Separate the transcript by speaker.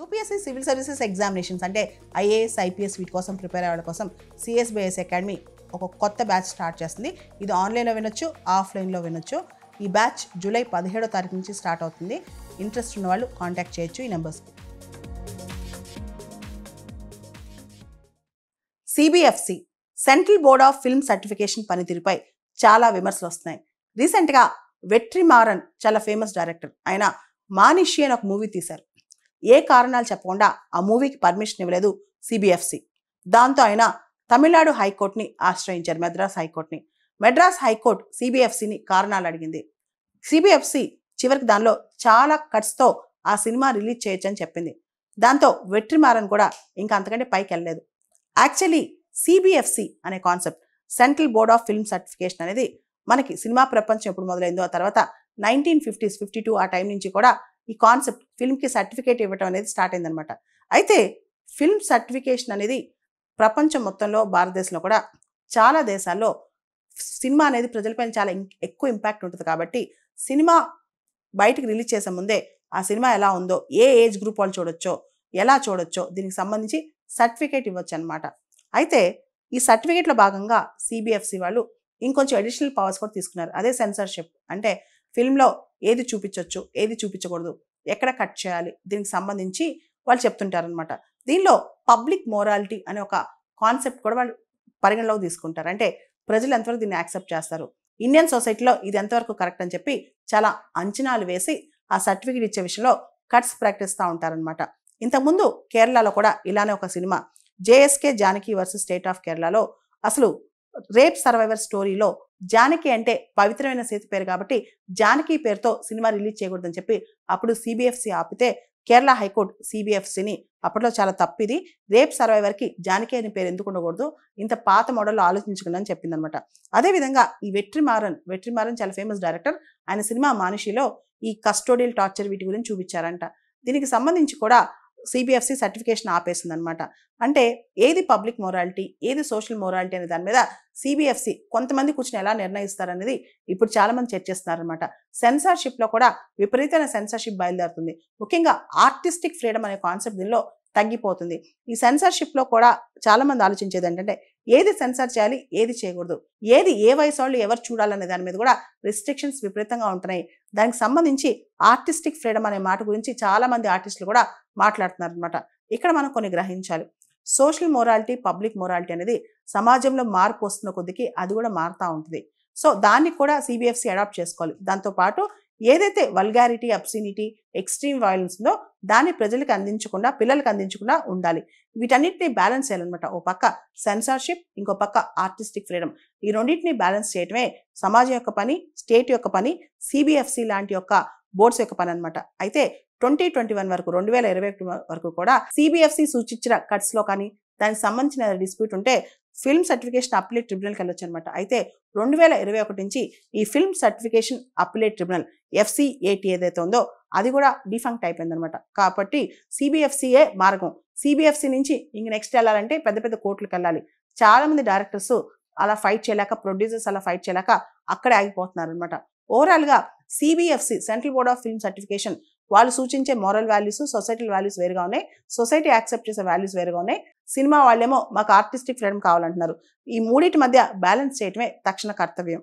Speaker 1: UPSC civil services examinations అంటే IAS IPS వీటి కోసం ప్రిపేర్ అయ్యే వాళ్ళ కోసం సిఎస్బిఎస్ అకాడమీ ఒక కొత్త బ్యాచ్ స్టార్ట్ చేస్తుంది. ఇది ఆన్లైన్లో వినొచ్చు, ఆఫ్లైన్లో వినొచ్చు. ఈ బ్యాచ్ జూలై 17వ తారీఖు నుంచి స్టార్ట్ అవుతుంది. ఇంట్రెస్ట్ ఉన్న వాళ్ళు కాంటాక్ట్ చేయొచ్చు ఈ నెంబర్స్కి. CBFC central board of film certification పనితీరుపై చాలా విమర్శలు వస్తున్నాయి. రీసెంట్గా వెట్రిమారన్ చాలా ఫేమస్ డైరెక్టర్, ఆయన మానిషి అని ఒక మూవీ తీశారు. ఏ కారణాలు చెప్పకుండా ఆ మూవీకి పర్మిషన్ ఇవ్వలేదు సిబిఎఫ్సి. దాంతో ఆయన తమిళనాడు హైకోర్టుని ఆశ్రయించారు, మెడ్రాస్ హైకోర్టుని. మెడ్రాస్ హైకోర్టు సిబిఎఫ్సిని కారణాలు అడిగింది. సిబిఎఫ్సి చివరికి దానిలో చాలా కట్స్తో ఆ సినిమా రిలీజ్ చేయొచ్చు అని చెప్పింది. దాంతో వెట్రిమారన్ కూడా ఇంకా అంతకంటే పైకి వెళ్ళలేదు. యాక్చువల్లీ సిబిఎఫ్సి అనే concept, central board of film certification అనేది మనకి సినిమా ప్రపంచం ఎప్పుడు మొదలైందో ఆ తర్వాత 1950s 52 ఆ టైం నుంచి కూడా ఈ కాన్సెప్ట్ ఫిల్మ్కి సర్టిఫికేట్ ఇవ్వడం అనేది స్టార్ట్ అయిందనమాట. అయితే ఫిల్మ్ సర్టిఫికేషన్ అనేది ప్రపంచం మొత్తంలో, భారతదేశంలో కూడా చాలా దేశాల్లో సినిమా అనేది ప్రజలపైన చాలా ఎక్కువ ఇంపాక్ట్ ఉంటుంది. కాబట్టి సినిమా బయటికి రిలీజ్ చేసే ముందే ఆ సినిమా ఎలా ఉందో, ఏ ఏజ్ గ్రూప్ వాళ్ళు చూడొచ్చో, ఎలా చూడొచ్చో దీనికి సంబంధించి సర్టిఫికేట్ ఇవ్వచ్చు అనమాట. అయితే ఈ సర్టిఫికేట్లో భాగంగా సిబిఎఫ్సి వాళ్ళు ఇంకొంచెం అడిషనల్ పవర్స్ కూడా తీసుకున్నారు. అదే సెన్సార్షిప్. అంటే ఫిల్మ్లో ఏది చూపించవచ్చు, ఏది చూపించకూడదు, ఎక్కడ కట్ చేయాలి, దీనికి సంబంధించి వాళ్ళు చెప్తుంటారనమాట. దీనిలో పబ్లిక్ మోరాలిటీ అనే ఒక కాన్సెప్ట్ కూడా వాళ్ళు పరిగణలోకి తీసుకుంటారు. అంటే ప్రజలు ఎంతవరకు దీన్ని యాక్సెప్ట్ చేస్తారు, ఇండియన్ సొసైటీలో ఇది ఎంతవరకు కరెక్ట్ అని చెప్పి చాలా అంచనాలు వేసి ఆ సర్టిఫికేట్ ఇచ్చే విషయంలో కట్స్ ప్రకటిస్తూ ఉంటారనమాట. ఇంతకుముందు కేరళలో కూడా ఇలానే ఒక cinema JSK Janaki versus state of కేరళలో అసలు రేప్ సర్వైవర్ స్టోరీలో జానకి అంటే పవిత్రమైన సీత పేరు కాబట్టి జానకి పేరుతో సినిమా రిలీజ్ చేయకూడదని చెప్పి అప్పుడు సిబిఎఫ్సి ఆపితే కేరళ హైకోర్టు సిబిఎఫ్సిని అప్పట్లో చాలా తప్పిది, రేప్ సర్వైవర్కి జానకి అనే పేరు ఎందుకు ఉండకూడదు, ఇంత పాత మోడల్లో ఆలోచించకుండా అని చెప్పిందనమాట. అదేవిధంగా ఈ వెట్రిమారన్ చాలా ఫేమస్ డైరెక్టర్. ఆయన సినిమా మానిషిలో ఈ కస్టోడియల్ టార్చర్ వీటి గురించి చూపించారంట. దీనికి సంబంధించి కూడా సిబిఎఫ్సి సర్టిఫికేషన్ ఆపేసింది అనమాట. అంటే ఏది పబ్లిక్ మొరాలిటీ, ఏది సోషల్ మొరాలిటీ అనే దాని మీద సిబిఎఫ్సి కొంతమంది కూర్చొని ఎలా నిర్ణయిస్తారనేది ఇప్పుడు చాలా మంది చర్చిస్తున్నారనమాట. సెన్సార్షిప్లో కూడా విపరీతమైన సెన్సార్షిప్ బయలుదేరుతుంది. ముఖ్యంగా ఆర్టిస్టిక్ ఫ్రీడమ్ అనే కాన్సెప్ట్ దీనిలో తగ్గిపోతుంది. ఈ సెన్సార్షిప్లో కూడా చాలా మంది ఆలోచించేది ఏంటంటే ఏది సెన్సార్ చేయాలి, ఏది చేయకూడదు, ఏది ఏ వయసు వాళ్ళు ఎవరు చూడాలనే దాని మీద కూడా రిస్ట్రిక్షన్స్ విపరీతంగా ఉంటున్నాయి. దానికి సంబంధించి ఆర్టిస్టిక్ ఫ్రీడమ్ అనే మాట గురించి చాలా మంది ఆర్టిస్టులు కూడా మాట్లాడుతున్నారు అనమాట. ఇక్కడ మనం కొన్ని గ్రహించాలి. సోషల్ మొరాలిటీ, పబ్లిక్ మొరాలిటీ అనేది సమాజంలో మార్పు వస్తున్న కొద్దికి అది కూడా మారుతూ ఉంటుంది. సో దాన్ని కూడా సిబిఎఫ్సి అడాప్ట్ చేసుకోవాలి. దాంతోపాటు ఏదైతే వల్గారిటీ, అబ్సినిటీ, ఎక్స్ట్రీమ్ వైలెన్స్ ఉందో దాన్ని ప్రజలకు అందించకుండా, పిల్లలకు అందించకుండా ఉండాలి. వీటన్నిటిని బ్యాలెన్స్ చేయాలన్నమాట. ఓ పక్క సెన్సార్షిప్, ఇంకో పక్క ఆర్టిస్టిక్ ఫ్రీడమ్. ఈ రెండింటిని బ్యాలెన్స్ చేయటమే సమాజం యొక్క పని, స్టేట్ యొక్క పని, సిబిఎఫ్సి లాంటి యొక్క బోర్డ్స్ యొక్క పని అనమాట. అయితే 2021 వరకు, 2021 వరకు కూడా సిబిఎఫ్సి సూచించిన కట్స్లో కానీ దానికి సంబంధించిన డిస్ప్యూట్ ఉంటే ఫిల్మ్ సర్టిఫికేషన్ అప్లేట్ ట్రిబ్యునల్కి వెళ్ళొచ్చు అనమాట. అయితే 2021 నుంచి ఈ film certification appellate tribunal FCAT ఏదైతే ఉందో అది కూడా డిఫంక్ట్ అయిపోయింది అనమాట. కాబట్టి సిబిఎఫ్సియే మార్గం. సిబిఎఫ్సి నుంచి ఇంక నెక్స్ట్ వెళ్ళాలంటే పెద్ద పెద్ద కోర్టులకు వెళ్ళాలి. చాలా మంది డైరెక్టర్స్ అలా ఫైట్ చేయలేక, ప్రొడ్యూసర్స్ అలా ఫైట్ చేయలేక అక్కడే ఆగిపోతున్నారు అనమాట. ఓవరాల్గా CBFC central board of film certification వాళ్ళు సూచించే మోరల్ వాల్యూస్, సొసైటల్ వాల్యూస్ వేరుగా ఉన్నాయి, సొసైటీ యాక్సెప్ట్ చేసే వాల్యూస్ వేరుగా ఉన్నాయి. సినిమా వాళ్ళేమో మాకు ఆర్టిస్టిక్ ఫ్రీడమ్ కావాలంటున్నారు. ఈ మూడింటి మధ్య బ్యాలెన్స్ చేయటమే తక్షణ కర్తవ్యం.